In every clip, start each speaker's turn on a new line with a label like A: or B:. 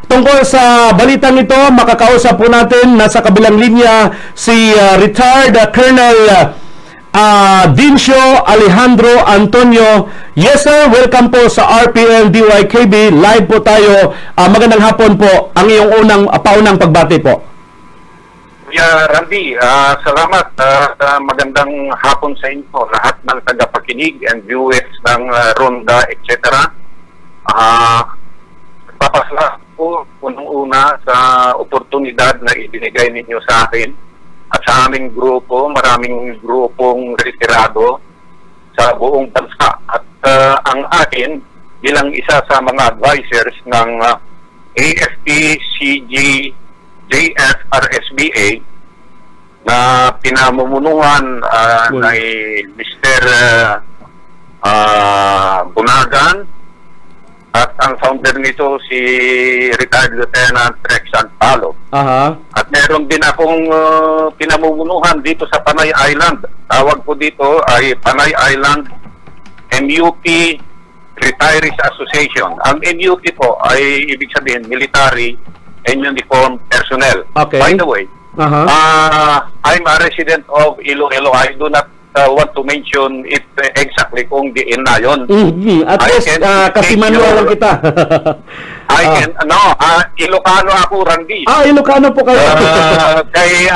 A: tungkol sa balitang ito, makakausap po natin, nasa kabilang linya si retired Colonel Dincio Alejandro Antonio. Yes sir, welcome po sa RPN DYKB. Live po tayo. Magandang hapon po. Ang iyong paunang pagbati po.
B: Randy, salamat. Magandang hapon sa inyo, lahat ng tagapakinig and viewers ng Ronda, etc. Papasalamat po unang-una sa oportunidad na ibinigay ninyo sa akin at sa aming grupo. Maraming grupong retirado sa buong bansa. At ang akin, bilang isa sa mga advisors ng AFP, CG, JFRSBA na pinamumunuan ni Mr. Bunagan at ang founder nito si retired Lieutenant Rex Antalo. At meron din akong pinamumunuhan dito sa Panay Island. Tawag po dito ay Panay Island MUP Retirees Association. Ang MUP po ay ibig sabihin military and uniform personnel.
A: Okay.
B: By the way, I'm a resident of Iloilo. I do not want to mention it exactly kung diin na yun.
A: At least, kasi manual lang kita.
B: Ilocano ako, Randy.
A: Ilocano po kayo.
B: Kay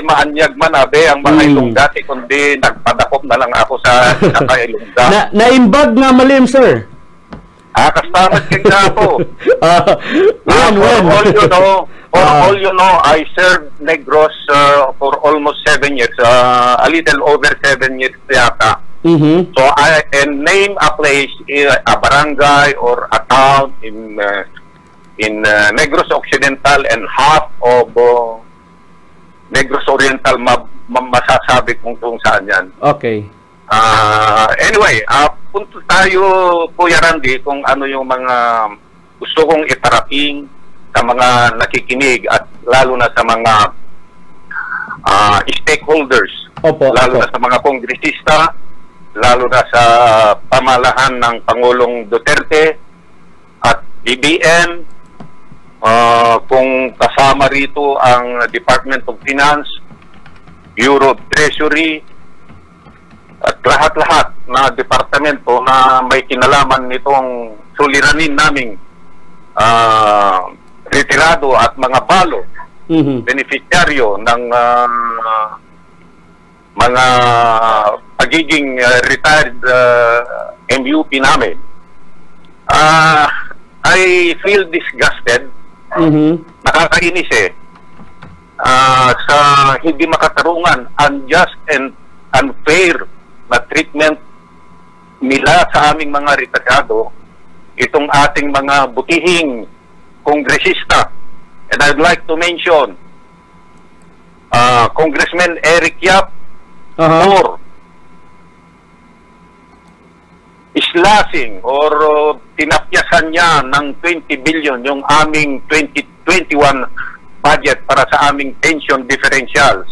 B: maanyag man ang mga Ilonggati, kundi nagpadakop na lang ako sa Ilongga.
A: Naimbag nga malim, sir.
B: Kastamat kaya po. For all you know, I served Negros for almost 7 years, a little over 7 years yata. So I can name a place, a barangay or a town in Negros Occidental and half of Negros Oriental, masasabi kung saan yan.
A: Okay.
B: Anyway, punto tayo, Kuya Randy, kung ano yung mga gusto kong iparating sa mga nakikinig at lalo na sa mga stakeholders. Lalo na sa mga kongresista, lalo na sa pamalahan ng Pangulong Duterte at BBM, kung kasama rito ang Department of Finance, Bureau of Treasury, at lahat-lahat na departamento na may kinalaman nitong suliranin naming retirado at mga balo, beneficiaryo ng mga pagiging retired MUP namin. I feel disgusted. Nakakainis sa hindi makatarungan, unjust and unfair na treatment nila sa aming mga retirado, itong ating mga butihing kongresista. And I'd like to mention Congressman Eric Yap for slashing or tinapyasan niya ng 20 billion yung aming 2021 budget para sa aming pension differentials.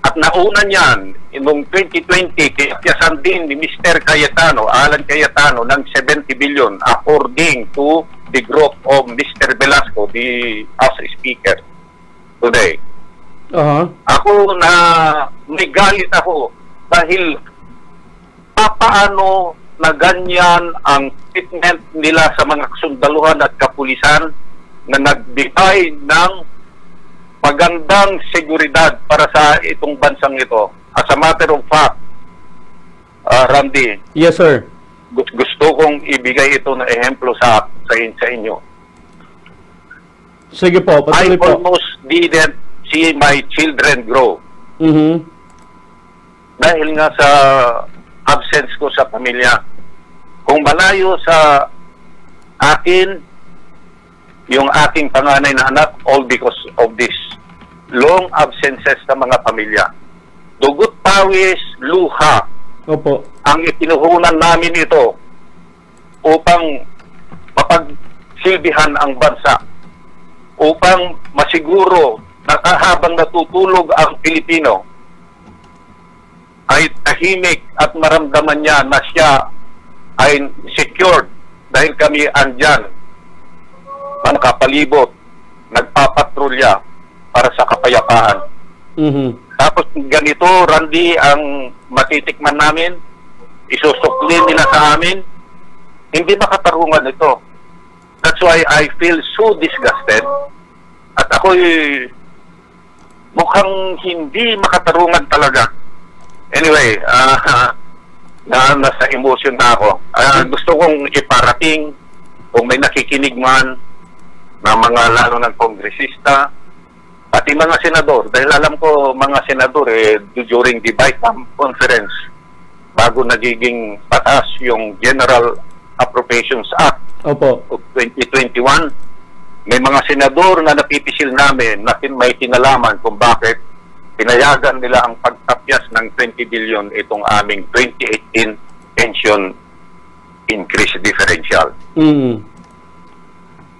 B: At nauna niyan, noong 2020, tinapyasan din ni Mr. Cayetano, Alan Cayetano, ng 70 billion according to the group of Mr. Velasco, the House Speaker today. Ako na may galit ako dahil paano na ganyan ang treatment nila sa mga kasundaluhan at kapulisan na nagbigay ng magandang seguridad para sa itong bansang ito. As a matter of fact, Randy.
A: Yes, sir.
B: Gusto kong ibigay ito na ehemplo sa inyo.
A: Sige po, patuloy po.
B: I almost didn't see my children grow. Dahil nga sa absence ko sa pamilya. Kung malayo sa akin, yung aking panganay na anak, all because of this long absences sa mga pamilya. Dugot, pawis, luha.
A: Opo.
B: Ang ipinuhunan namin ito upang mapagsilbihan ang bansa, upang masiguro na habang natutulog ang Pilipino ay tahimik at maramdaman niya na siya ay secured dahil kami andyan nakapalibot, nagpapatrolya para sa kapayapaan. Tapos ganito, Randy, ang matitikman namin, isusuklin nila sa amin, hindi makatarungan ito. That's why I feel so disgusted. At ako'y mukhang hindi makatarungan talaga. Anyway, nasa emotion na ako. Gusto kong iparating kung may nakikinig man na mga lalo ng kongresista, pati mga senador, dahil alam ko mga senador during the BICAM conference, bago nagiging patas yung General Appropriations Act of 2021, may mga senador na napipisil namin na may kinalaman kung bakit pinayagan nila ang pagtapyas ng 20 billion itong aming 2018 pension increase differential.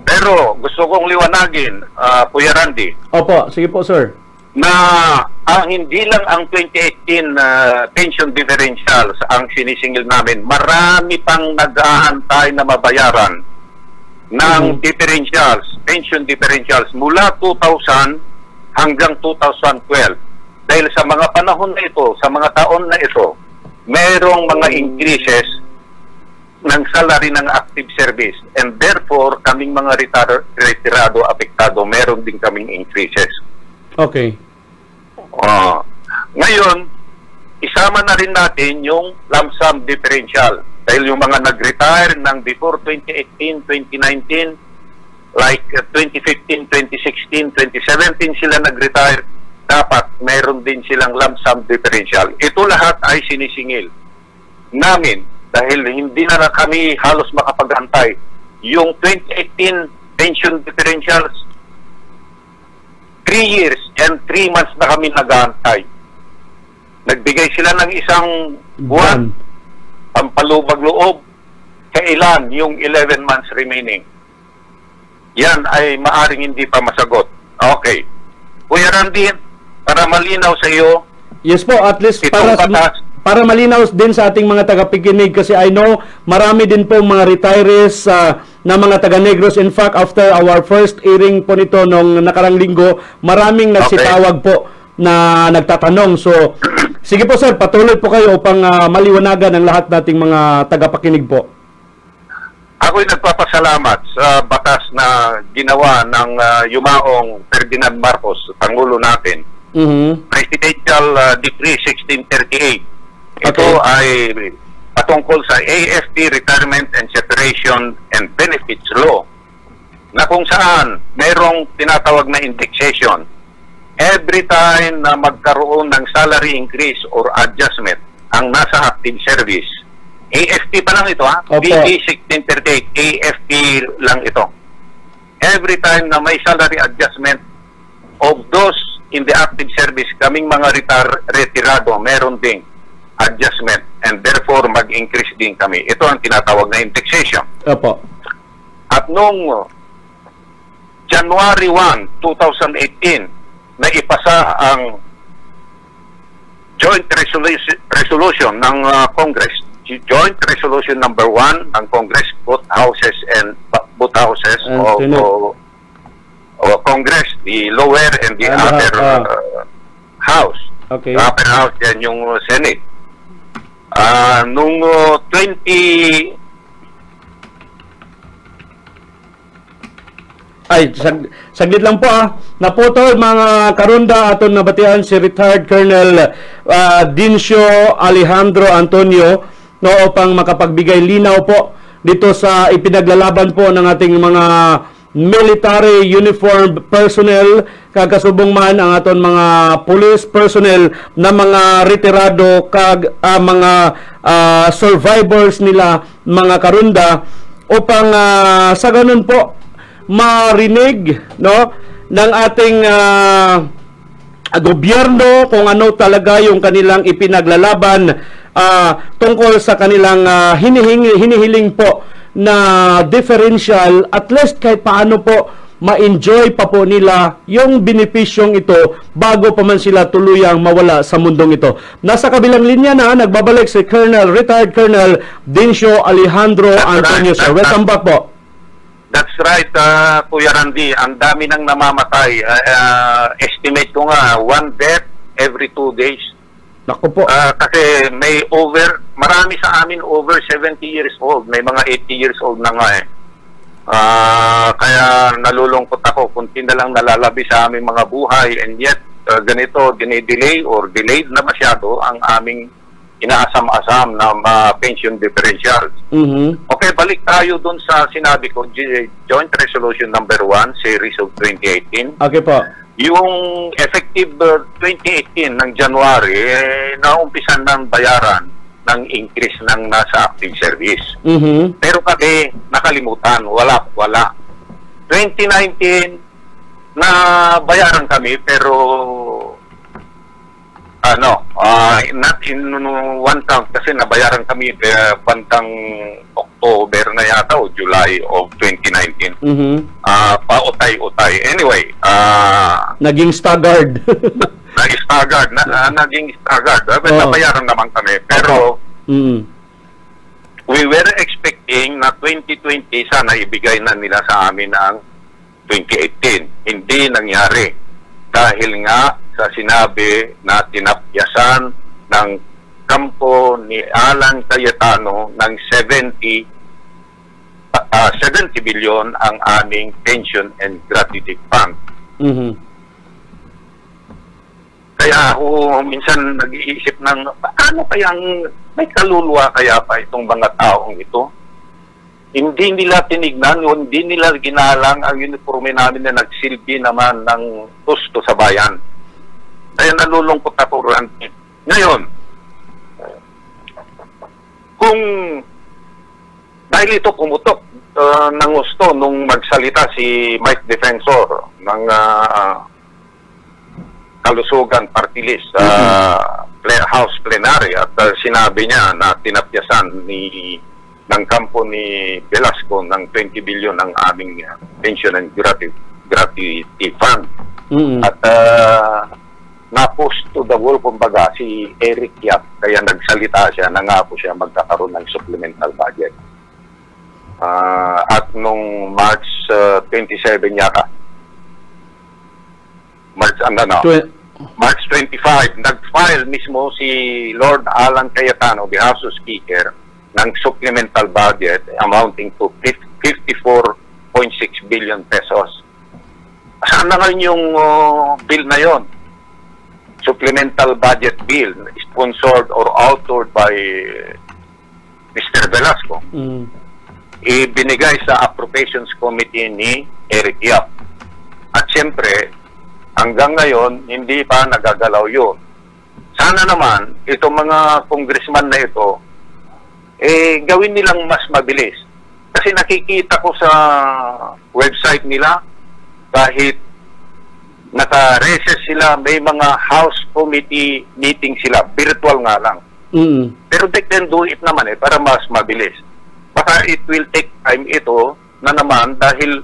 B: Pero gusto kong liwanagin, Kuya Randy.
A: Opo, sige po, sir.
B: Na hindi lang ang 2018 pension differentials ang sinisingil namin. Marami pang nag-aantay na mabayaran ng differentials, pension differentials mula 2000 hanggang 2012. Dahil sa mga panahon na ito, sa mga taon na ito, merong mga increases ng salary ng active service, and therefore kaming mga retirado, apektado, meron din kaming increases.
A: Okay.
B: Ngayon, isama na rin natin yung lump sum differential, dahil yung mga nag-retire ng before 2018, 2019, like 2015, 2016, 2017 sila nag-retire, dapat meron din silang lump sum differential. Ito lahat ay sinisingil namin dahil hindi na kami halos makapag-antay. Yung 2018 pension differentials, 3 years and 3 months na kami nag-aantay. Nagbigay sila ng isang buwan, pampalubag loob, kailan yung 11 months remaining. Yan ay maaring hindi pa masagot. Okay. Kuya Randy, para malinaw sa iyo,
A: yes po, at least para malinaw din sa ating mga tagapakinig, kasi I know marami din po mga retirees na mga taga-Negros. In fact, after our first airing po nito nung nakarang linggo, maraming nagsitawag po na nagtatanong. So, sige po sir, patuloy po kayo upang maliwanagan ang lahat nating mga tagapakinig po.
B: Ako'y nagpapasalamat sa batas na ginawa ng yumaong Ferdinand Marcos, Pangulo natin. Presidential Decree 1638. Ito ay patungkol sa AFP Retirement and Separation and Benefits Law, na kung saan mayroong tinatawag na indexation. Every time na magkaroon ng salary increase or adjustment ang nasa active service, AFP pa lang ito BD 1638, AFP lang ito. Every time na may salary adjustment of those in the active service, kaming mga retirado, meron ding adjustment, and therefore mag-increase din kami. Ito ang tinatawag na indexation.
A: Opo.
B: At noong January 1, 2018, na ipasa ang joint resolution ng Congress, joint resolution number 1 ng Congress, both houses of Congress, the lower and the upper house.
A: Okay.
B: The upper house yan yung Senate. Nung 20...
A: Ay, saglit lang po naputol mga karunda, aton nabatian si retired Colonel Dincio Alejandro Antonio no, upang makapagbigay linaw po dito sa ipinaglalaban po ng ating mga military uniformed personnel, kagasubong man ang aton mga police personnel na mga retirado kag mga survivors nila mga karunda, upang sa ganun po marinig no ng ating gobyerno kung ano talaga yung kanilang ipinaglalaban tungkol sa kanilang hinihiling po na differential, at least kahit paano po ma-enjoy pa po nila yung benepisyong ito bago pa man sila tuluyang mawala sa mundong ito. Nasa kabilang linya na nagbabalik si retired Colonel Dincio Alejandro Antonio, sir. Welcome back po.
B: That's right, Kuya Randy. Ang dami nang namamatay. Estimate ko nga, 1 death every 2 days.
A: Naku po.
B: Kasi marami sa amin over 70 years old. May mga 80 years old na nga eh. Kaya nalulungkot ako kung na lang nalalabi sa aming mga buhay, and yet ganito, dinidelay or delayed na masyado ang aming inaasam-asam na pension differentials. Okay, balik tayo dun sa sinabi ko, Joint Resolution number 1, Series of 2018.
A: Okay po.
B: Yung effective 2018 ng January, naumpisan ng bayaran ng increase ng nasa active service. Pero kami, nakalimutan, wala. 2019, na bayaran kami, pero not in one count kasi nabayaran kami bandang October na yata o July of 2019. Pautay-utay. Anyway,
A: naging staggered.
B: naging staggered. Nabayaran naman kami. Pero we were expecting na 2020 sana ibigay na nila sa amin ang 2018. Hindi nangyari. Dahil nga sa sinabi na tinapyasan ng kampo ni Alan Cayetano ng 70 billion ang aming pension and gratuity fund. Kaya ako minsan nag-iisip ng paano kayang may kaluluwa kaya pa itong mga taong ito? Hindi nila tinignan, hindi nila ginalang ang uniforme namin na nagsilbi naman ng gusto sa bayan. Kaya nalulungkot ako, Randy. Ngayon, kung dahil ito pumutok ng gusto nung magsalita si Mike Defensor ng Kalusugan Party List House Plenary at sinabi niya na tinapyasan ng kampo ni Velasco ng 20 billion ang aming pension and gratuity fund. At na-post to the wall, kumbaga, si Eric Yap. Kaya nagsalita siya, nangako siya magkakaroon ng supplemental budget. At nung March 27 yata, March 25, nag-file mismo si Lord Alan Cayetano, the House Speaker, ng supplemental budget amounting to 54.6 billion pesos. Saan na ngayon yung bill na yon? Supplemental budget bill sponsored or authored by Mr. Velasco. Ibinigay sa Appropriations Committee ni Eric Yap. At siyempre, hanggang ngayon, hindi pa nagagalaw yun. Sana naman, itong mga congressman na ito, gawin nilang mas mabilis. Kasi nakikita ko sa website nila, kahit naka-recess sila, may mga House Committee meeting sila, virtual nga lang. Pero they can do it naman para mas mabilis. Baka it will take time ito na naman dahil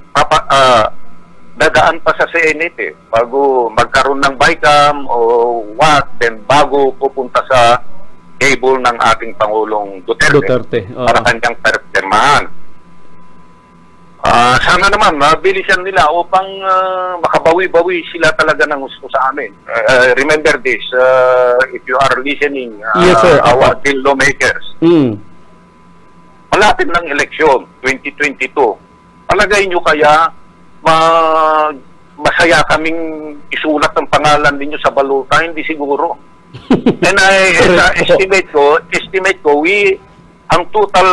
B: dadaan pa sa Senate bago magkaroon ng BICAM o what, then bago pupunta sa table ng ating Pangulong Duterte. Para kanyang perpermahan. Sana naman mabilisan nila upang makabawi-bawi sila talaga ng gusto sa amin. Remember this, if you are listening,
A: yes, sir,
B: our bill lawmakers. Malapit ng eleksyon 2022. Palagay nyo kaya masaya kaming isulat ang pangalan ninyo sa baluta? Hindi siguro. And estimate ko, ang total,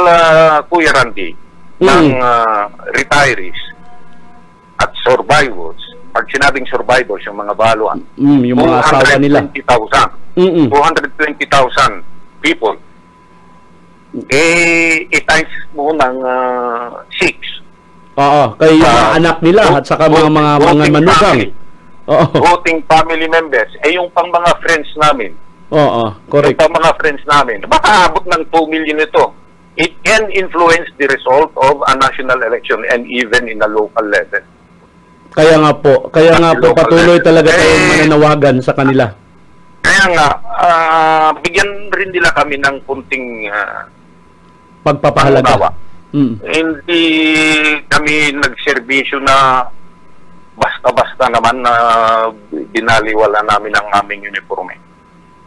B: Kuya Randy, ng retirees at survivors, pag sinabing survivors, yung mga baluan,
A: yung mga asawa nila,
B: 220,000 people, i-times mo ng 6.
A: Kay mga anak nila at saka mga manugang.
B: Voting family members, yung pang mga friends namin.
A: Correct.
B: Yung pang mga friends namin. Baka abot ng 2 million ito. It can influence the result of a national election and even in a local level.
A: Kaya nga po patuloy talaga tayong mananawagan sa kanila.
B: Kaya nga, bigyan rin nila kami ng kunting
A: pagpapahalaga.
B: Hindi kami nagserbisyo na basta-basta naman na binaliwala namin ang aming uniforme.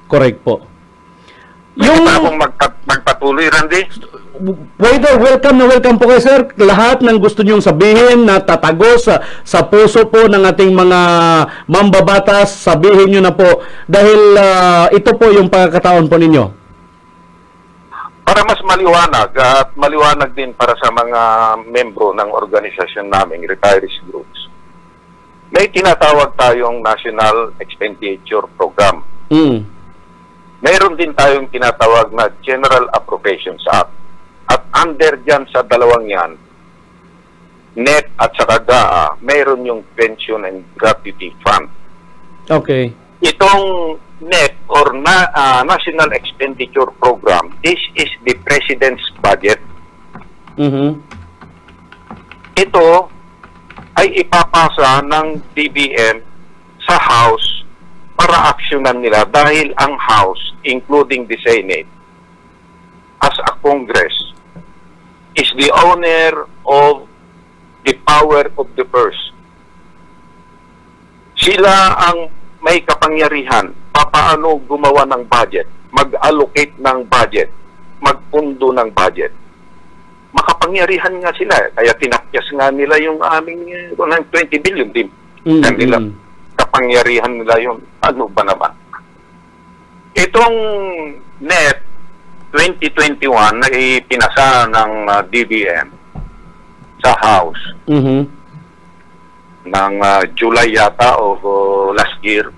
A: Correct po.
B: Yung akong magpatuloy, Randy.
A: Waiter, welcome na welcome po kayo, sir. Lahat ng gusto niyong sabihin na tatagos sa puso po ng ating mga mambabatas, sabihin niyo na po. Dahil ito po yung pagkakataon po ninyo.
B: Para mas maliwanag at maliwanag din para sa mga membro ng organisasyon naming retirees groups. May tinatawag tayong National Expenditure Program. Mayroon din tayong tinatawag na General Appropriations Act. At under dyan sa dalawang yan, NEP at saka GAA, mayroon yung Pension and Gratuity Fund.
A: Okay.
B: Itong NEP or National Expenditure Program, this is the President's budget. Ito ay ipapasa ng DBM sa House para aksyonan nila dahil ang House, including the Senate, as a Congress, is the owner of the power of the purse. Sila ang may kapangyarihan paano gumawa ng budget, mag-allocate ng budget, magpundo ng budget. Makapangyarihan nga sila. Kaya tinakyas nga nila yung aming 20 billion din. Kanila, kapangyarihan nila yung ano ba naman. Itong NEP 2021 na ipinasa ng DBM sa House ng July yata o last year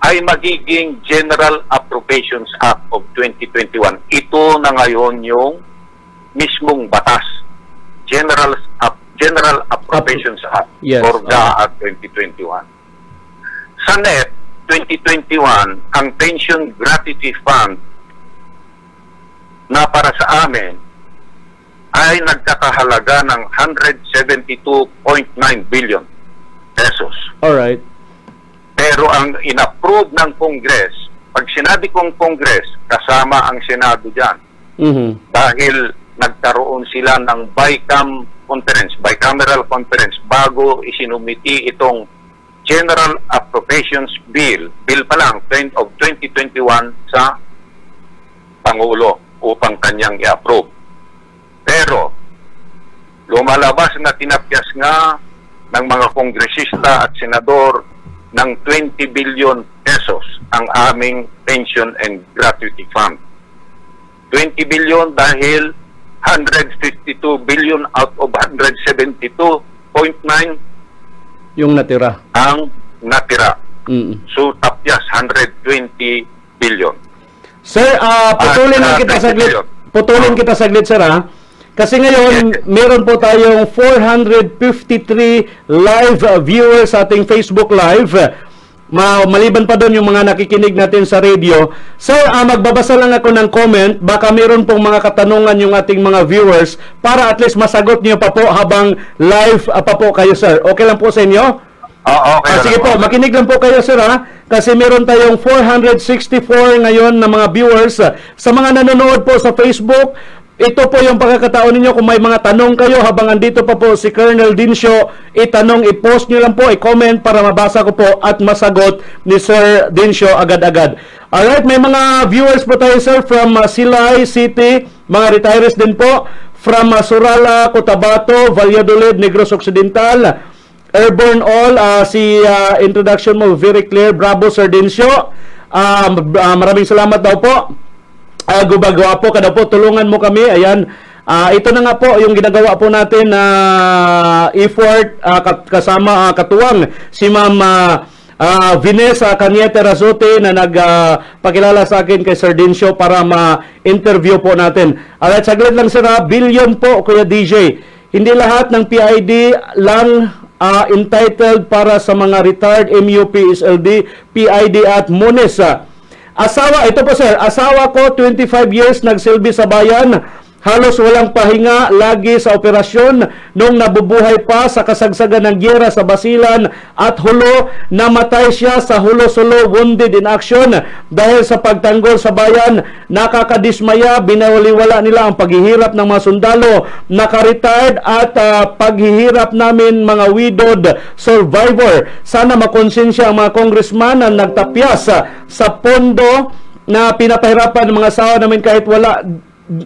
B: ay magiging General Appropriations Act of 2021. Ito na ngayon yung mismong batas. General Appropriations Act for GAA 2021. Sa NEP 2021, ang Pension Gratuity Fund na para sa amin ay nagkakahalaga ng 172.9 billion pesos.
A: Alright.
B: Pero ang inapprove ng Congress, pag sinabi kong Congress, kasama ang Senado dyan. Dahil nagkaroon sila ng bicameral conference bago isinumiti itong General Appropriations Bill pa lang, of 2021 sa Pangulo upang kanyang i-approve. Pero, lumalabas na tinapyas nga ng mga kongresista at senador ng 20 billion pesos ang aming Pension and Gratuity Fund. 20 billion dahil 152 billion out of 172.9
A: yung natira.
B: Ang natira. So, tapyas 120 billion.
A: Sir, putulin kita saglit, sir, ha? Kasi ngayon, meron po tayong 453 live viewers sa ating Facebook Live. Maliban pa doon yung mga nakikinig natin sa radio. Sir, magbabasa lang ako ng comment. Baka meron pong mga katanungan yung ating mga viewers para at least masagot niyo pa po habang live pa po kayo, sir. Okay lang po sa inyo?
B: Okay.
A: Sige po, makinig lang po kayo, sir, ha? Kasi meron tayong 464 ngayon na mga viewers. Sa mga nanonood po sa Facebook, ito po yung pagkakataon ninyo. Kung may mga tanong kayo habang andito pa po si Colonel Dincio, itanong, i-post nyo lang po, i-comment para mabasa ko po at masagot ni Sir Dincio agad-agad. Alright, may mga viewers po tayo, sir, from Silay City, mga retirees din po, from Surala, Cotabato, Valladolid, Negros Occidental, Airborne All, introduction mo very clear. Bravo, Sir Dincio. Maraming salamat daw po. Gubagawa po ka daw po. Tulungan mo kami. Ayan. Ito na nga po yung ginagawa po natin na effort kasama katuwang si Ma'am Vanessa Cañete Razote na nagpakilala sa akin kay Sir Dincio para ma-interview po natin. Alright, saglit lang, sir. Billion po, Kuya DJ. Hindi lahat ng PID lang entitled para sa mga retired MUP, SLD, PID at MUNIS. Ito po, sir, asawa ko 25 years nagsilbi sa bayan, halos walang pahinga lagi sa operasyon nung nabubuhay pa sa kasagsagan ng giyera sa Basilan at Hulo. Namatay siya sa Hulo-Sulo, wounded in action dahil sa pagtanggol sa bayan. Nakakadismaya, binawaliwala nila ang paghihirap ng mga sundalo, naka-retired at paghihirap namin mga widowed survivor. Sana makonsensya ang mga congressman na nagtapyas sa pondo na pinapahirapan ng mga asawa namin kahit wala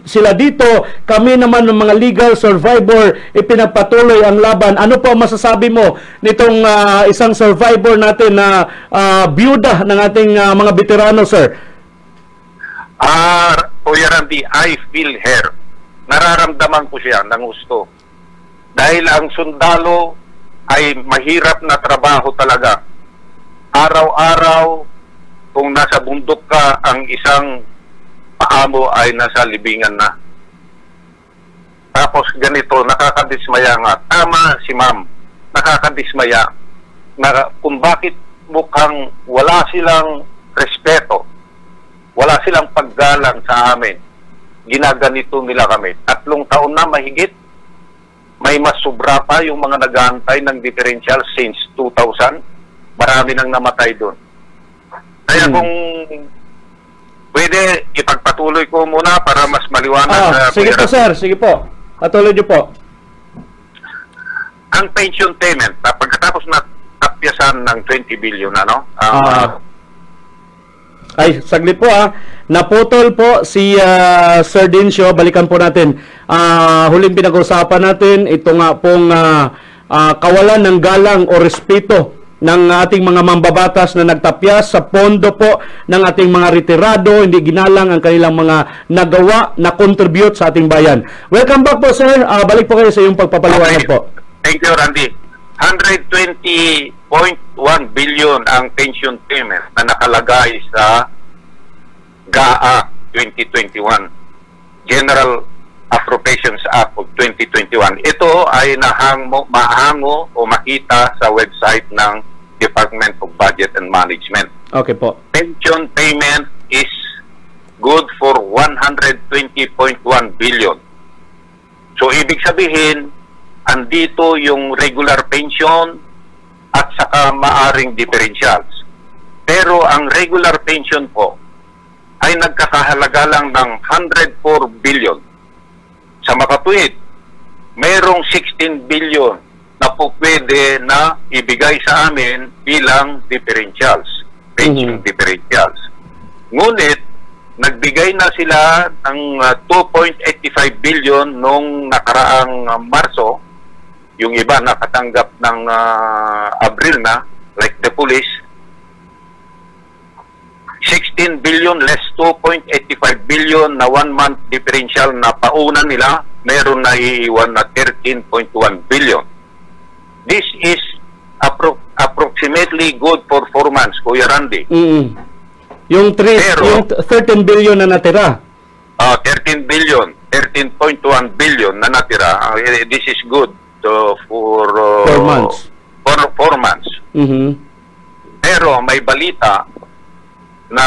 A: sila dito. Kami naman ng mga legal survivor, ipinagpatuloy ang laban. Ano po masasabi mo nitong isang survivor natin na byuda ng ating mga veterano, sir?
B: Kuya Randy, I feel her. Nararamdaman ko siya ng gusto. Dahil ang sundalo ay mahirap na trabaho talaga. Araw-araw, kung nasa bundok ka, ang isang paamo ay nasa libingan na. Tapos ganito, nakakadismaya nga. Tama si ma'am, nakakadismaya na kung bakit mukhang wala silang respeto, wala silang paggalang sa amin. Ginaganito nila kami. 3 taon na mahigit. May mas sobra pa yung mga nag-aantay ng differential since 2000. Marami nang namatay doon. Kaya kung pwede, ipagpatuloy ko muna para mas maliwanag.
A: Sige po, sir. Sige po. Patuloy niyo po.
B: Ang pension payment, pagkatapos na tapyasan ng 20 billion, ano?
A: Ay, saglit po naputol po si Sir Dincio. Balikan po natin. Huling pinag-usapan natin, ito nga pong kawalan ng galang o respeto ng ating mga mambabatas na nagtapyas sa pondo po ng ating mga retirado, hindi ginalang ang kanilang mga nagawa na contribute sa ating bayan. Welcome back po, sir. Balik po kayo sa iyong pagpapaliwanag po.
B: Thank you, Randy. 120.1 billion ang pension payment na nakalagay sa GAA 2021, General Appropriations Act of 2021. Ito ay mahango o makita sa website ng Department of Budget and Management.
A: Okay po.
B: Pension payment is good for 120.1 billion. So, ibig sabihin, andito yung regular pension at saka maaring differentials. Pero ang regular pension po ay nagkakahalaga lang ng 104 billion. Sa makatuwid, mayroong 16 billion na po pwede na ibigay sa amin bilang differentials, pension differentials. Ngunit, nagbigay na sila ng 2.85 billion nung nakaraang Marso. Yung iba nakatanggap ng Abril na, like the police. 16 billion less 2.85 billion na 1-month differential na pauna nila, meron na iiwan na 13.1 billion. This is approximately good performance, Kuya Randy.
A: Yung 13 billion na natira.
B: 13 billion, 13.1 billion na natira. This is good for
A: 4 months.
B: For 4 months. Pero may balita na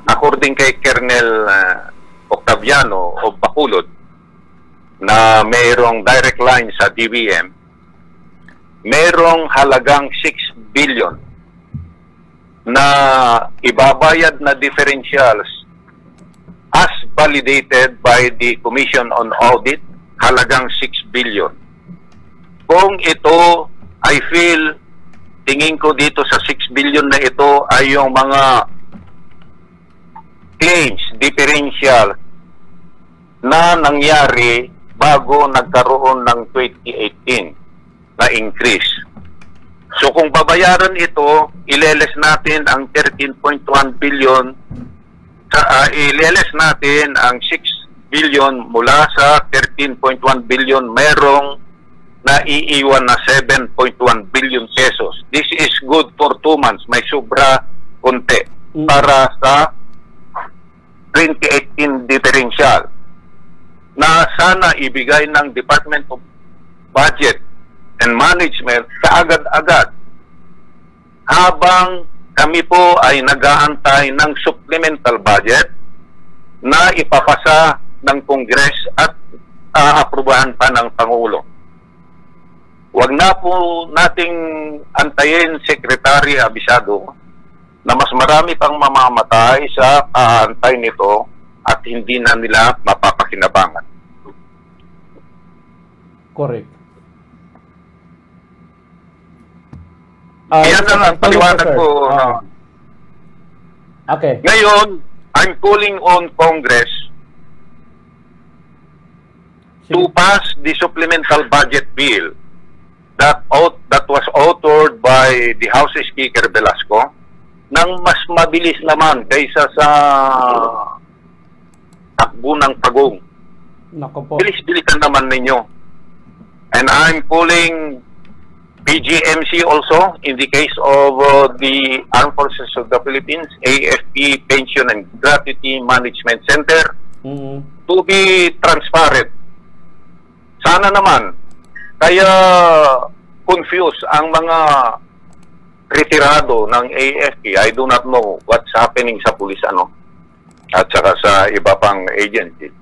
B: according kay Colonel Octaviano of Bacolod na mayroong direct line sa DBM, mayroong halagang 6 billion na ibabayad na differentials as validated by the Commission on Audit, halagang 6 billion. Kung ito, I feel, tingin ko dito sa 6 billion na ito ay yung mga claims, differential na nangyari bago nagkaroon ng 2018 na increase. So kung babayaran ito, ileles natin ang 13.1 billion, ileles natin ang 6 billion mula sa 13.1 billion, merong naiiwan na 7.1 billion pesos. This is good for 2 months. May sobra konti para sa 2018 differential na sana ibigay ng Department of Budget and Management kaagad-agad habang kami po ay nag-aantay ng supplemental budget na ipapasa ng Congress at aaprubahan pa ng Pangulo. Huwag na po nating antayin, Secretary Abisado, na mas marami pang mamamatay sa antay nito at hindi na nila mapapakinabangan.
A: Correct.
B: Yan ang paliwanag ko.
A: Okay.
B: Ngayon, I'm calling on Congress to pass the supplemental budget bill that was authored by the House Speaker Velasco nang mas mabilis naman kaysa sa takbo ng pagong.
A: Nako po.
B: Bilis-bilisan naman ninyo. And I'm calling PGMC also, in the case of the Armed Forces of the Philippines, AFP Pension and Gratuity Management Center, to be transparent. Sana naman, kaya confused ang mga retirado ng AFP. I do not know what's happening sa pulis at saka sa iba pang agency.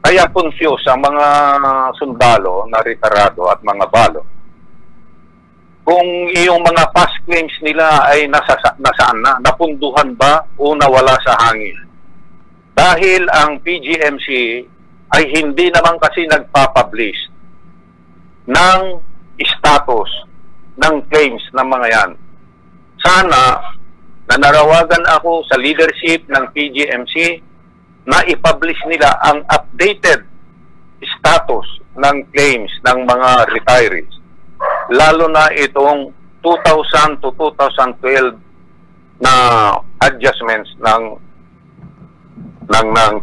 B: Kaya confused ang mga sundalo na retirado at mga balo. Kung iyong mga past claims nila ay nasaan na, napunduhan ba o nawala sa hangin. Dahil ang PGMC ay hindi naman kasi nagpapublish ng status ng claims ng mga yan. Sana, nanarawagan ako sa leadership ng PGMC na ipublish nila ang updated status ng claims ng mga retirees. Lalo na itong 2000 to 2012 na adjustments ng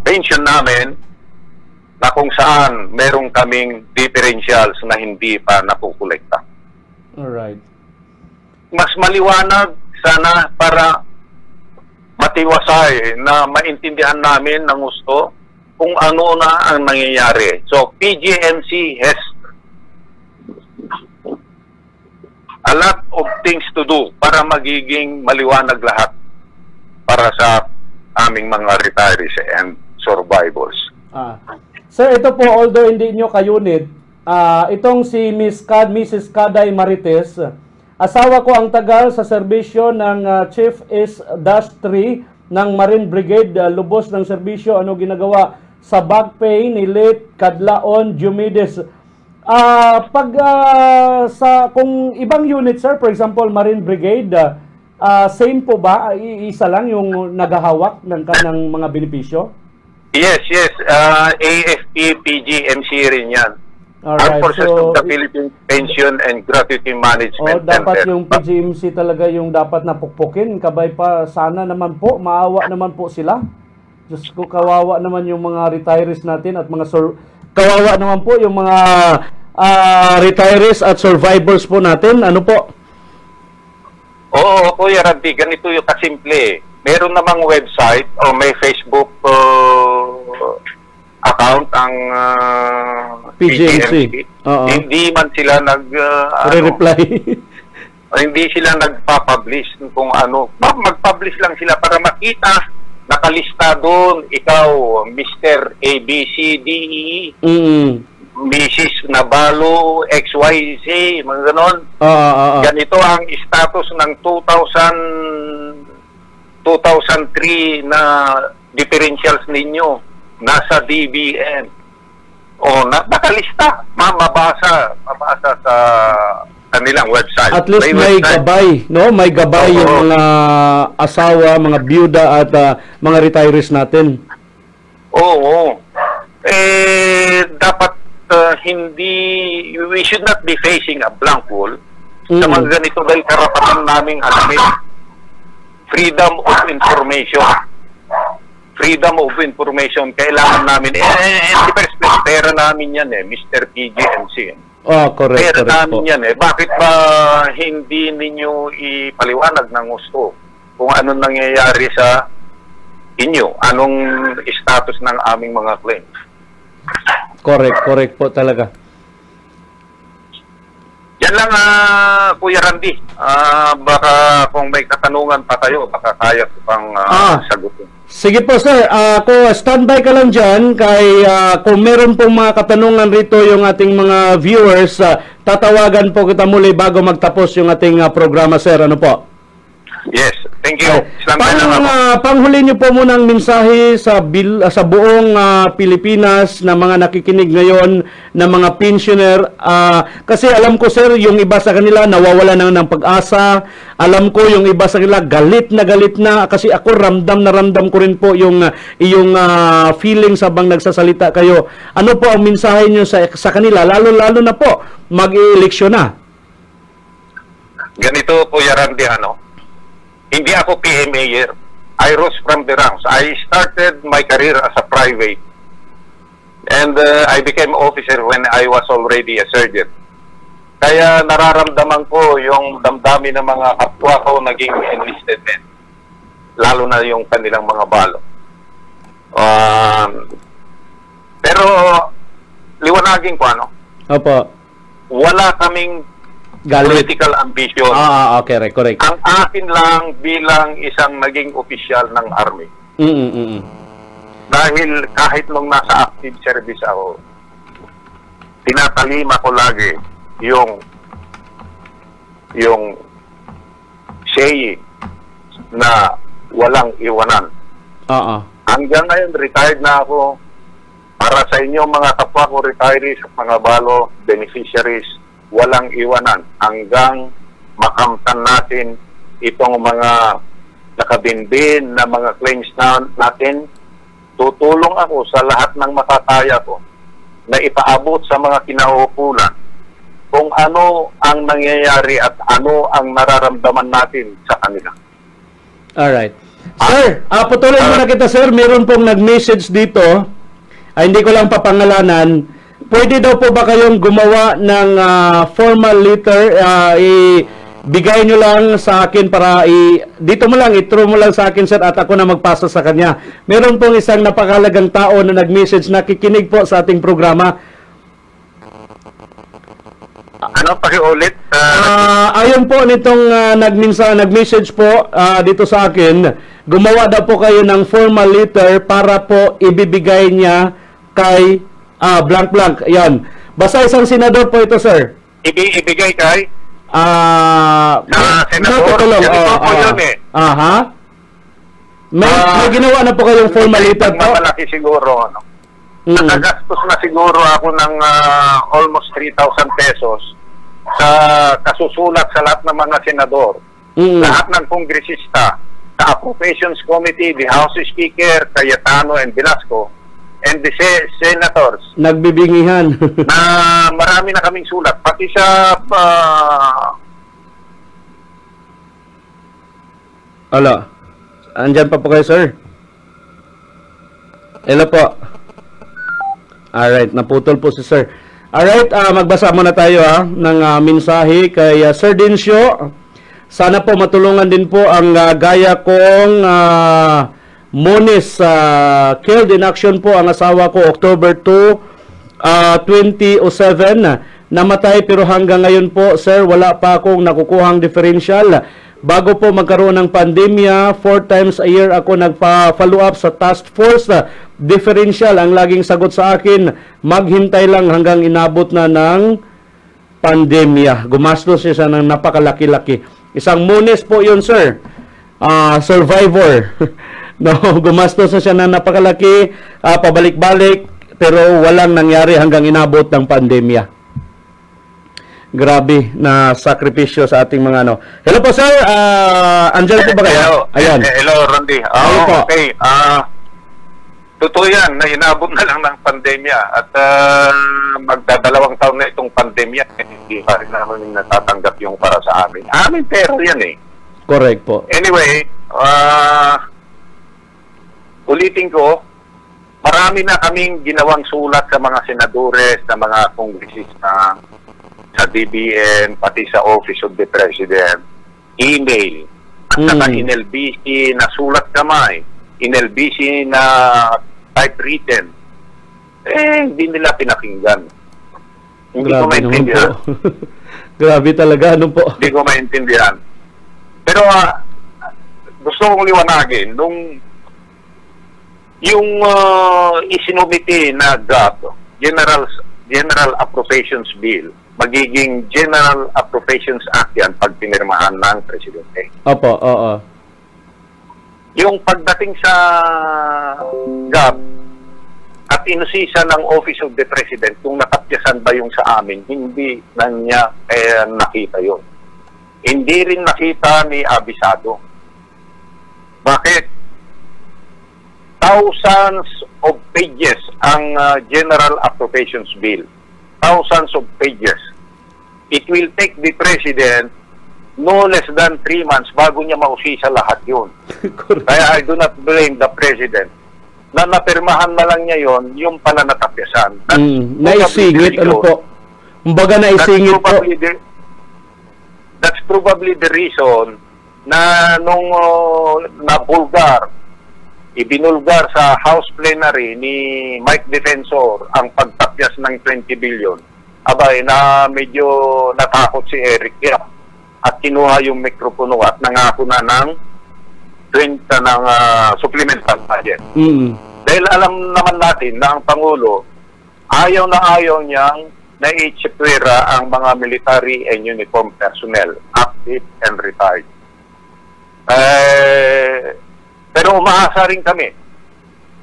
B: pension namin na kung saan merong kaming differentials na hindi pa nakukolekta.
A: Alright.
B: Mas maliwanag sana para matiwasay na maintindihan namin ng gusto kung ano na ang nangyayari. So PGMC has a lot of things to do para magiging maliwanag lahat para sa aming mga retirees and survivors.
A: Sir, ito po, although hindi nyo ka-unit, itong si Mrs. Kaday Marites, asawa ko ang tagal sa serbisyo ng Chief S-3 ng Marine Brigade, lubos ng serbisyo, ano ginagawa sa back pay ni late Kadlaon Jumides. Kung ibang unit, sir, for example, Marine Brigade, same po ba? Isa lang yung naghahawak ng mga benepisyo?
B: Yes. AFP, PGMC rin yan.
A: Alright,
B: Armed Forces of the Philippines Pension and Gratuity Management
A: dapat
B: Center.
A: yung PGMC talaga yung dapat napukpukin. Kabay pa, sana naman po, maawa naman po sila. Diyos ko, kawawa naman yung mga retirees natin at kawawa naman po yung mga retirees at survivors po natin. Ano po?
B: Oo, Kuya Randy, ganito yung kasimple. Meron namang website o may Facebook account ang PGMC. Hindi man sila
A: reply.
B: Hindi sila nagpa-publish kung ano. Mag-publish lang sila para makita, nakalista doon, ikaw, Mr. ABCDE, Mrs. Nabalo, XYZ, mga ganon. Ganito ang status ng 2003 na differentials ninyo. Nasa DBM. Nakalista. Mabasa sa kanilang website.
A: At least may gabay, no? May gabay yung mga asawa, mga byuda at mga retirees natin.
B: Oo. Dapat we should not be facing a blank wall sa mga ganito dahil karapatan naming alamin. Freedom of information. Kailangan namin. Di ba, pera namin yan Mr. PGMC.
A: Correct.
B: Pera namin yan Bakit ba hindi ninyo ipaliwanag ng gusto kung anong nangyayari sa inyo? Anong status ng aming mga claims?
A: Correct po talaga.
B: Yan lang, Kuya Randy. Baka kung may katanungan pa kayo, baka kaya ko pang sagutin.
A: Sige po sir, ako standby ka lang dyan kay kung meron pong mga katanungan rito yung ating mga viewers, tatawagan po kita muli bago magtapos yung ating programa sir, ano po?
B: Yes, thank you. Standby lang ako.
A: Panghuli niyo po muna ang mensahe sa buong Pilipinas na mga nakikinig ngayon na mga pensioner. Kasi alam ko sir, yung iba sa kanila nawawala na ng pag-asa. Alam ko yung iba sa kanila galit na kasi ako ramdam na ramdam ko rin po yung feelings habang nagsasalita kayo. Ano po ang mensahe niyo sa kanila lalo na po mag-ieleksyon na?
B: Ganito Kuya Randy, hindi ako PMAyer. I rose from the ranks. I started my career as a private. And I became officer when I was already a sergeant. Kaya nararamdaman ko yung damdamin ng mga kapwa ko naging enlisted men. Lalo na yung kanilang mga balo. Pero liwanagin ko
A: Opo.
B: wala kaming political ambition.
A: Okay, correct.
B: Ang akin lang bilang isang naging opisyal ng Army. Dahil kahit nung nasa active service ako, tinatalima ko lagi yung saying na walang iwanan. Hanggang ngayon, retired na ako. Para sa inyo, mga kapwa ko retirees, mga balo, beneficiaries, walang iwanan hanggang makamtan natin itong mga nakabinbin na mga claims natin. Tutulong ako sa lahat ng makakaya ko na ipaabot sa mga kinauukulan kung ano ang nangyayari at ano ang nararamdaman natin sa kanila.
A: Alright. Sir, patuloy muna kita sir. Meron pong nag-message dito. Hindi ko lang papangalanan. Pwede daw po ba kayong gumawa ng formal letter, ibigay nyo lang sa akin para dito mo lang, i-throw mo lang sa akin sir at ako na magpasa sa kanya. Meron pong isang napakalagang tao na nag-message na kikinig po sa ating programa.
B: Ano, pakiulit?
A: Ayon po nitong nag-message po dito sa akin, gumawa daw po kayo ng formal letter para po ibibigay niya kay blank. Yan. Basta isang senador po ito, sir.
B: Ibigay kay?
A: Senador? May ginawa na po kayong formal letter po?
B: Malaki siguro, Nakagastos na siguro ako ng almost 3,000 pesos sa kasusulat sa lahat ng mga senador, lahat ng kongresista, sa Appropriations Committee, the House Speaker, Cayetano and Velasco, and the senators.
A: Nagbibingihan.
B: Na marami na kaming sulat. Pati sa...
A: Andyan pa po kayo, sir? Hello po. Alright, naputol po si sir. Alright, magbasa muna tayo ng mensahe kay Sir Dincio. Sana po matulungan din po ang gaya kong... Moniz, killed in action po ang asawa ko October 2, 2007. Namatay pero hanggang ngayon po, sir, wala pa akong nakukuhang differential. Bago po magkaroon ng pandemya, 4 times a year ako nagpa-follow up sa task force. Differential ang laging sagot sa akin, maghintay lang hanggang inabot na ng pandemya. Gumastos siya ng napakalaki-laki. Isang Moniz po yun, sir. Survivor. No, gumastos na siya na napakalaki, pabalik-balik, pero walang nangyari hanggang inabot ng pandemya. Grabe na sakripisyo sa ating mga Hello po sir, Angel po ba kayo?
B: Ayan. Hello Randy. Okay. Totoo yan, na inabot na lang ng pandemya at magdadalawang taon na itong pandemya, hindi pa rin namin natatanggap yung para sa amin. Amin pero yan
A: Correct po.
B: Anyway, ulitin ko, marami na kaming ginawang sulat sa mga senadores, sa mga kongresista, sa DBM, pati sa Office of the President, email, at saka NLBC na sulat kamay, NLBC na typewritten. Hindi nila pinakinggan. Hindi ko maintindihan.
A: Grabe talaga, po?
B: Hindi ko maintindihan. Pero gusto kong liwanagin, nung yung isinumiti na GAB, General Appropriations Bill, magiging General Appropriations Act yan pag pinirmahan ng Presidente.
A: Opo, oo.
B: Yung pagdating sa GAB at inusisa ng Office of the President kung nakapyasan ba yung sa amin, hindi na niya nakita yun. Hindi rin nakita ni Abisado. Bakit? Thousands of pages ang General Appropriations Bill. Thousands of pages. It will take the President no less than 3 months bago niya mausisa lahat yun. Kaya I do not blame the President na napirmahan na lang niya yon yung pananatapyasan.
A: Naisingit, ano po? Kumbaga naisingit po.
B: That's probably the reason na nung ibinulgar sa House Plenary ni Mike Defensor ang pagtapyas ng 20 billion. Abay, na medyo natakot si Eric Yap at kinuha yung mikropono at nangako na ng 20 ng supplemental budget. Dahil alam naman natin na ang Pangulo ayaw niyang naiitsipwera ang mga military and uniform personnel, active and retired. Pero umaasa rin kami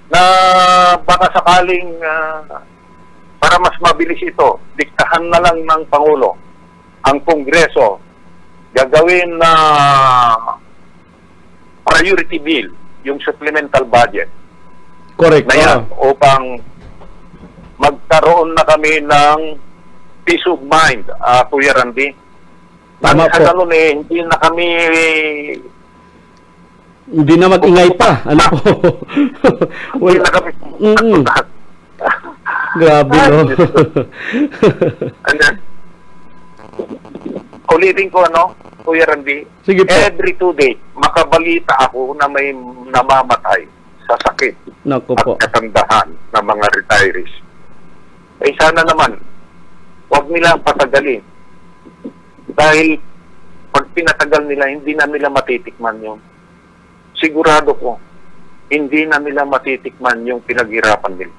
B: na baka sakaling para mas mabilis ito, diktahan na lang ng Pangulo ang Kongreso gagawin na priority bill, yung supplemental budget.
A: Correct.
B: Na yan, upang magkaroon na kami ng peace of mind, Kuya Randy.
A: Tama po.
B: Sa ganun
A: Hindi na mag-ingay pa. Ano po?
B: Hindi na kami
A: Grabe, no?
B: Ulitin ko, Kuya Randy.
A: Sige po.
B: Every 2 days, makabalita ako na may namamatay sa sakit
A: Naku
B: at
A: po.
B: katandahan ng mga retirees. Sana naman, huwag nilang patagalin. Dahil pag pinatagal nila, hindi na nila matitikman yun. Sigurado ko, hindi na nila matitikman yung pinaghirapan nila.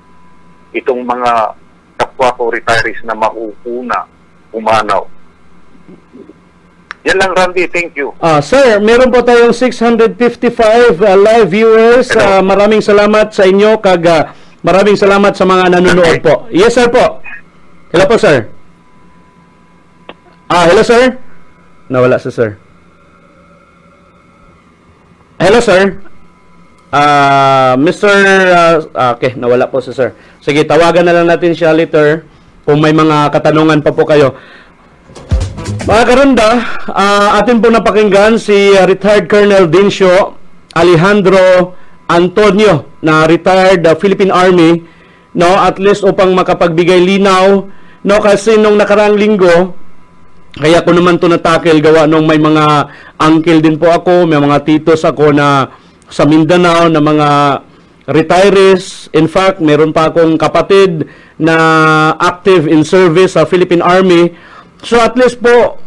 B: Itong mga kapwa ko retirees na makuuna, umanaw. Yan lang, Randy. Thank you.
A: Sir, meron po tayong 655 live viewers. Maraming salamat sa inyo. Maraming salamat sa mga nanonood po. Yes, sir po. Hello po, sir. Hello, sir. Nawala si sir. Hello, sir. Okay, nawala po si sir. Sige, tawagan na lang natin siya later kung may mga katanungan pa po kayo. Mga karunda, atin po napakinggan si retired Colonel Dincio Alejandro Antonio na retired Philippine Army, no, at least upang makapagbigay linaw, no, kasi nung nakaraang linggo, kaya ko naman to natakil gawa nung may mga uncle din po ako, may mga titos ako na sa Mindanao na mga retirees. In fact, meron pa akong kapatid na active in service sa Philippine Army. So at least po,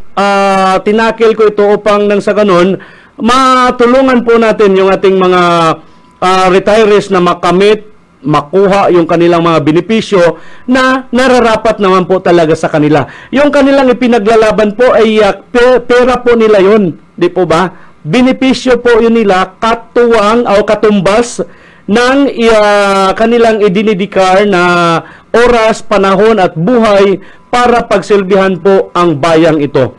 A: tinakil ko ito upang nang sa ganun, matulungan po natin yung ating mga retirees na makamit, makuha yung kanilang mga benepisyo na nararapat naman po talaga sa kanila. Yung kanilang ipinaglalaban po ay pera po nila yun, di po ba? Benepisyo po yun nila, katuwang o katumbas ng kanilang idinidikar na oras, panahon at buhay para pagsilbihan po ang bayang ito.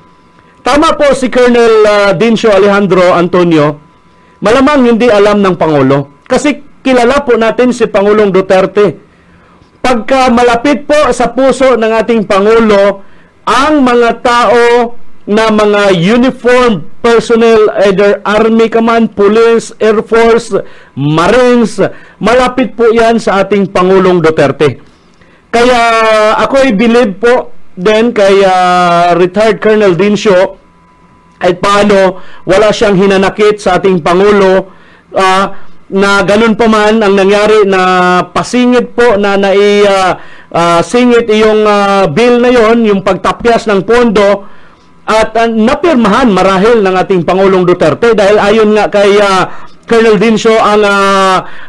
A: Tama po si Colonel Dincio Alejandro Antonio, malamang hindi alam ng Pangulo. Kasi kilala po natin si Pangulong Duterte. Pagka malapit po sa puso ng ating Pangulo, ang mga tao na mga uniformed personnel, either Army ka man, Police, Air Force, Marines, malapit po yan sa ating Pangulong Duterte. Kaya ako ay believe po din kay retired Colonel Dincio ay paano wala siyang hinanakit sa ating Pangulo, na ganun pa man ang nangyari na pasingit po na singit yung bill na yon, yung pagtapyas ng pondo at napirmahan marahil ng ating Pangulong Duterte dahil ayon nga kay Colonel Dincio, ang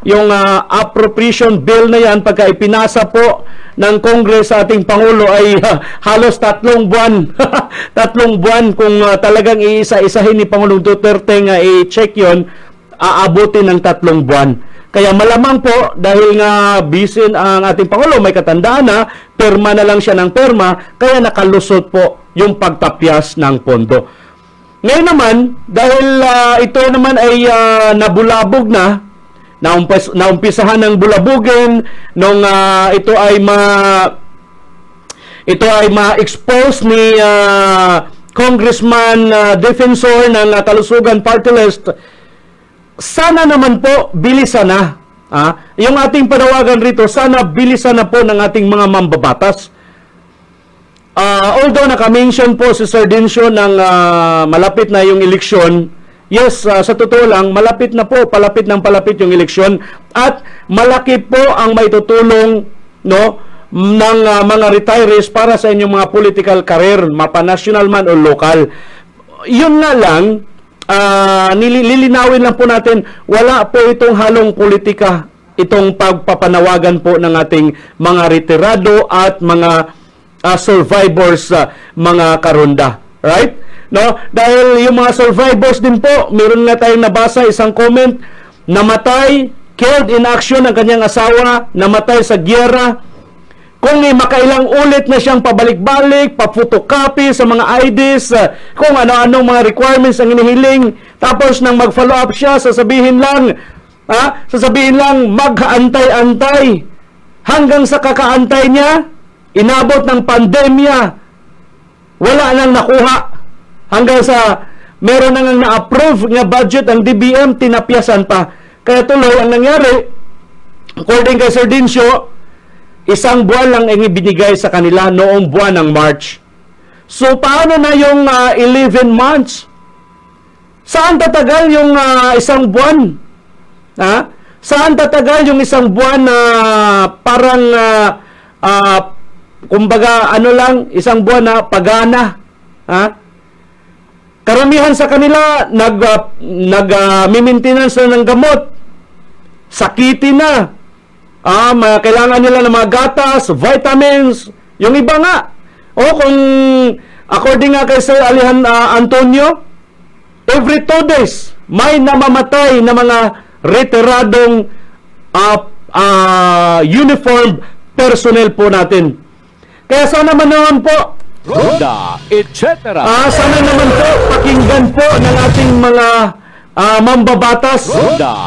A: yung appropriation bill na yan pagka ipinasa po ng Congress sa ating Pangulo ay halos 3 buwan. 3 buwan kung talagang iisa-isahin ni Pangulong Duterte nga i-check yon, aabutin ng 3 buwan. Kaya malamang po, dahil nga busy ang ating Pangulo, may katandaan na, perma na lang siya ng perma, kaya nakalusot po yung pagtapyas ng pondo. Ngayon naman, dahil ito naman ay nabulabog na, naumpisahan ng bulabugin nung ito ay ma-expose ni Congressman Defensor ng Kalusugan Party List. Sana naman po bilisan na. Yung ating panawagan rito, sana bilisan na po ng ating mga mambabatas. Although naka-mention po si Sir Dincio ng malapit na yung eleksyon, yes, sa totoo lang, palapit yung eleksyon at malaki po ang maitutulong, no, ng mga retirees para sa inyong mga political career, mapa-national man o local. Yun nga lang, lilinawin lang po natin, wala po itong halong politika, itong pagpapanawagan po ng ating mga retirado at mga survivors, mga karonda. Right? No? Dahil yung mga survivors din po, meron nga tayong nabasa isang comment, namatay, killed in action ang kanyang asawa, namatay sa gyera. Kung makailang ulit na siyang pabalik-balik, pa-photocopy sa mga IDs, kung ano-anong mga requirements ang inihiling, tapos nang mag-follow up siya, sasabihin lang mag-antay-antay. Hanggang sa kakaantay niya, inabot ng pandemya, wala nang nakuha. Hanggang sa meron nang na-approve nga budget ang DBM, tinapyasan pa. Kaya tuloy ang nangyari, according kay Sir Dincio, 1 buwan lang ang ibinigay sa kanila noong buwan ng March. So, paano na yung 11 months? Saan tatagal yung 1 buwan? Saan tatagal yung 1 buwan na parang kumbaga, 1 buwan na pagana? Karamihan sa kanila, nag-maintenance na ng gamot. Sakitin na. Kailangan nila ng mga gatas, vitamins. Yung iba nga. Kung according nga kay Sir Antonio, every 2 days, may namamatay na mga retiradong uniformed personnel po natin. Kaya sana naman po,
C: Ronda, etc.
A: sana naman po, pakinggan po ng ating mga mambabatas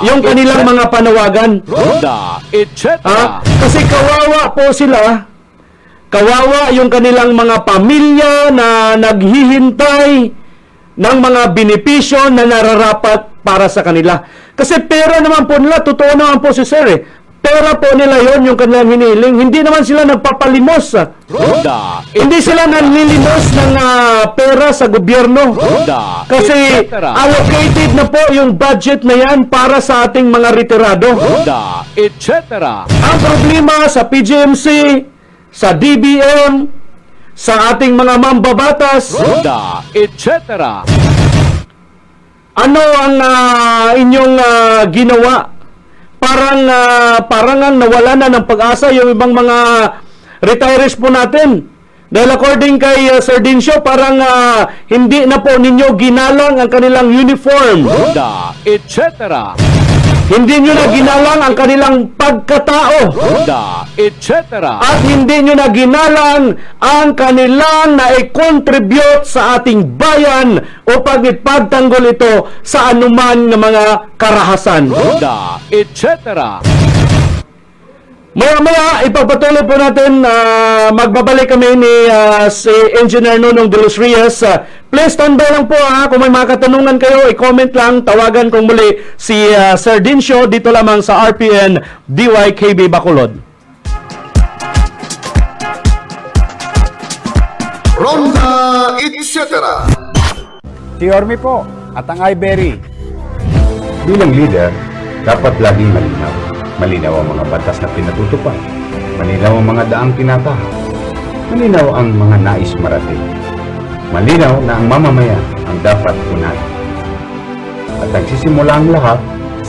A: yung kanilang mga panawagan.
C: Ronda, etc.
A: Kasi kawawa po sila, kawawa yung kanilang mga pamilya na naghihintay ng mga benepisyo na nararapat para sa kanila. Kasi pera naman po nila, totoo naman po si Sir pera po nila yon yung kanilang hiniling. Hindi naman sila nagpapalimos.
C: Ronda,
A: Hindi sila nanlilimos ng pera sa gobyerno.
C: Ronda,
A: Kasi
C: etc.
A: allocated na po yung budget na yan para sa ating mga retirado.
C: Ronda, etc.
A: Ang problema sa PGMC, sa DBM, sa ating mga mambabatas,
C: Ronda, etc.
A: ano ang inyong ginawa? Parang ang nawala na ng pag-asa yung ibang mga retirees po natin. Dahil according kay Sir Dincio, parang hindi na po ninyo ginalang ang kanilang uniform.
C: Ronda, etc.
A: Hindi nyo na ginalang ang kanilang pagkatao.
C: Ronda, etc.
A: At hindi nyo na ginalang ang kanilang na-contribute sa ating bayan upang ipagtanggol ito sa anuman ng mga karahasan.
C: Ronda, etc.
A: Maya-maya, ipagpatuloy po natin, magbabalik kami ni si Engineer Nunong de los Rios. Please standby lang po kung may mga katanungan kayo, i-comment lang, tawagan kong muli si Sir Dincio dito lamang sa RPN DYKB Bacolod.
D: Ronda, etc.
E: Si Ormi po at ang iBerry.
F: Bilang leader, dapat laging malinaw. Malinaw ang mga batas na pinatutupad. Malinaw ang mga daang tinatahak. Malinaw ang mga nais marating. Malinaw na ang mamamayan ang dapat unahin. At nagsisimula ang lahat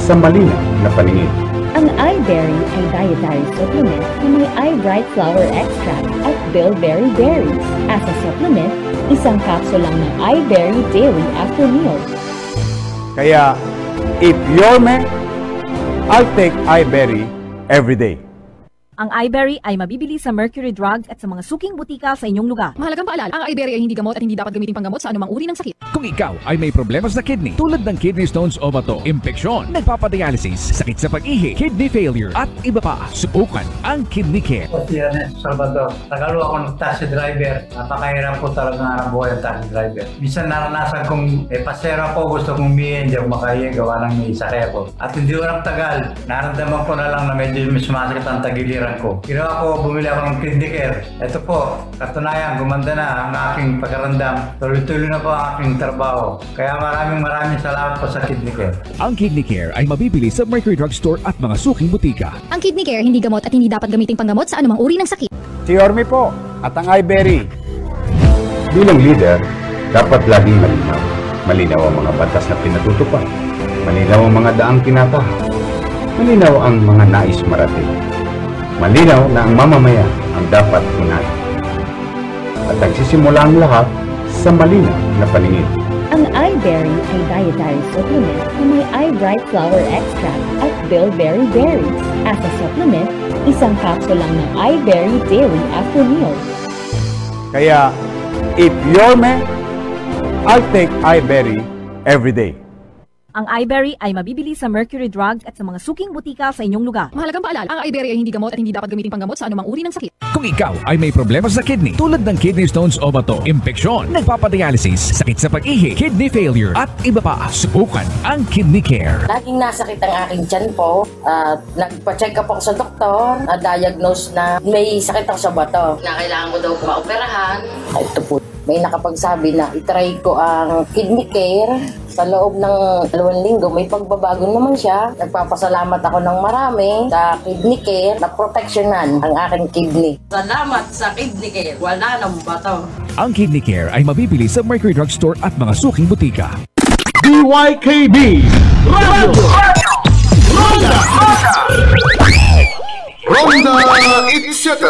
F: sa malinaw na paningin.
G: Ang iBerry ay dietary supplement na may iBright Flower Extract at Bilberry Berries. As a supplement, isang capsule lang ng iBerry daily after meal.
E: Kaya, if you're me, I'll take iBerry every day.
H: Ang iBerry ay mabibili sa Mercury Drugs at sa mga suking butika sa inyong lugar.
I: Mahalagang paalala, ang iBerry ay hindi gamot at hindi dapat gamitin panggamot sa anumang uri ng sakit.
C: Kung ikaw ay may problema sa kidney tulad ng kidney stones o bato, impeksyon, nagpapadialysis, sakit sa pag-ihi, kidney failure at iba pa, subukan ang Kidney Care.
J: Si Salvador, tagalo ako ng taxi driver. Napakahirap po talaga ang buhay ng taxi driver. Minsan naranasan kong pasero ko, gusto kong umihin, hindi ako makahiya, gawa ng may sakay ako. At hindi ko tagal, naramdaman ko na lang na medyo sumasakit ang tagiliran ko. Ginawa ko, bumili ako ng Kidney Care. Ito po, katunayan, gumanda na ang aking pagkarandam. Tuloy-tuloy na po ang aking trabaho. Kaya maraming salamat po sa Kidney Care.
C: Ang Kidney Care ay mabibili sa Mercury Drug Store at mga suking butika.
I: Ang Kidney Care hindi gamot at hindi dapat gamitin panggamot sa anumang uri ng sakit.
E: Si Ormi po at ang iBerry.
F: Bilang leader, dapat laging malinaw. Malinaw ang mga batas na pinatutupad. Malinaw ang mga daang tinatahak. Malinaw ang mga nais marating. Malinaw na ang mamamayan ang dapat unahin. At nagsisimula ang lahat sa malinaw na paningin.
G: Ang iBerry ay dietary supplement na may iBright Flower Extract at Bilberry Berries. As a supplement, isang capsule lang ng iBerry daily after meal.
E: Kaya, if you're me, I'll take iBerry every day.
H: Ang iBerry ay mabibili sa Mercury Drugs at sa mga suking butika sa inyong lugar.
I: Mahalagang paalala, ang iBerry ay hindi gamot at hindi dapat gamitin panggamot sa anumang uri ng sakit.
C: Kung ikaw ay may problema sa kidney tulad ng kidney stones o bato, impeksyon, nagpapadialysis, sakit sa pag-ihi, kidney failure at iba pa, subukan ang Kidney Care.
K: Laging nasakit ang aking tiyan po at nagpa-check up ako sa doktor at diagnose na may sakit ako sa bato. Na kailangan ko daw maoperahan. Ito po, may nakapagsabi na itry ko ang Kidney Care. Sa loob ng 2 linggo, may pagbabago naman siya. Nagpapasalamat ako ng marami sa Kidney Care na proteksyonan ang aking kidney. Salamat sa Kidney Care. Wala nang bato.
C: Ang Kidney Care ay mabibili sa Mercury Drug Store at mga suking butika.
A: DYKB Radio Ronda
D: Ronda, etc.